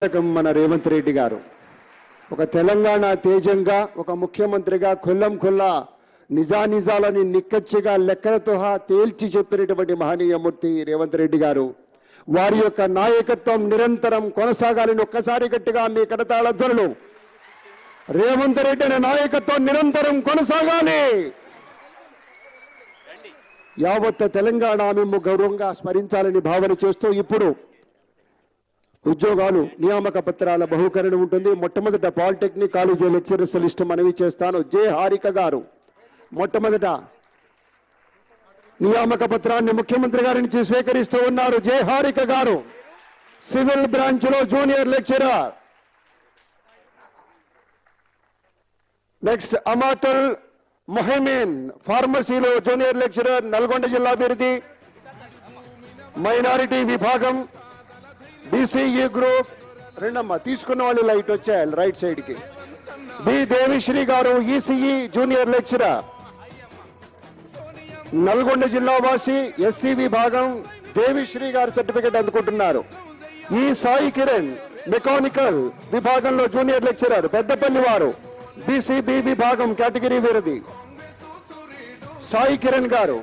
మన రేవంత్ రెడ్డి గారు ఒక తెలంగాణ తేజంగా ఒక ముఖ్యమంత్రిగా కొల్లం కొల్లా నిజానిజాలని నిక్కచ్చిగా లెక్కలతో తేల్చి చెప్పినటువంటి మహనీయమూర్తి రేవంత్ రెడ్డి గారు వారి యొక్క నాయకత్వం నిరంతరం కొనసాగాలని ఒక్కసారి గట్టిగా మీ కరతాళ ధ్వనులు రేవంత్ రెడ్డి అనే నాయకత్వం నిరంతరం కొనసాగాలి. యావత్ తెలంగాణ మేము గౌరవంగా స్మరించాలని భావన చేస్తూ ఇప్పుడు ఉద్యోగాలు నియామక పత్రాల బహుకరణ ఉంటుంది. మొట్టమొదట పాలిటెక్నిక్ కాలేజీ లెక్చరర్స్ లిస్ట్ మనవి చేస్తాను. జె హారిక గారు మొట్టమొదట నియామక పత్రాన్ని ముఖ్యమంత్రి గారి నుంచి స్వీకరిస్తూ ఉన్నారు. జె హారిక గారు సివిల్ బ్రాంచ్ లో junior lecturer. Next Amatul Mohameen ఫార్మసీలో జూనియర్ లెక్చరర్, నల్గొండ జిల్లా అభివృద్ధి మైనారిటీ విభాగం బీసీఈ గ్రూప్. రెండమ్మా తీసుకున్న వాళ్ళు లైట్ వచ్చాయి రైట్ సైడ్ కి. బి దేవిశ్రీ గారు ఈసీఈ జూనియర్ లెక్చరర్, నల్గొండ జిల్లా వాసి, ఎస్సీ విభాగం. దేవిశ్రీ గారు సర్టిఫికెట్ అందుకుంటున్నారు. ఈ సాయి కిరణ్ మెకానికల్ విభాగంలో జూనియర్ లెక్చరర్, పెద్దపల్లి వారు, బీసీబీ విభాగం కేటగిరీ విరది సాయి కిరణ్ గారు.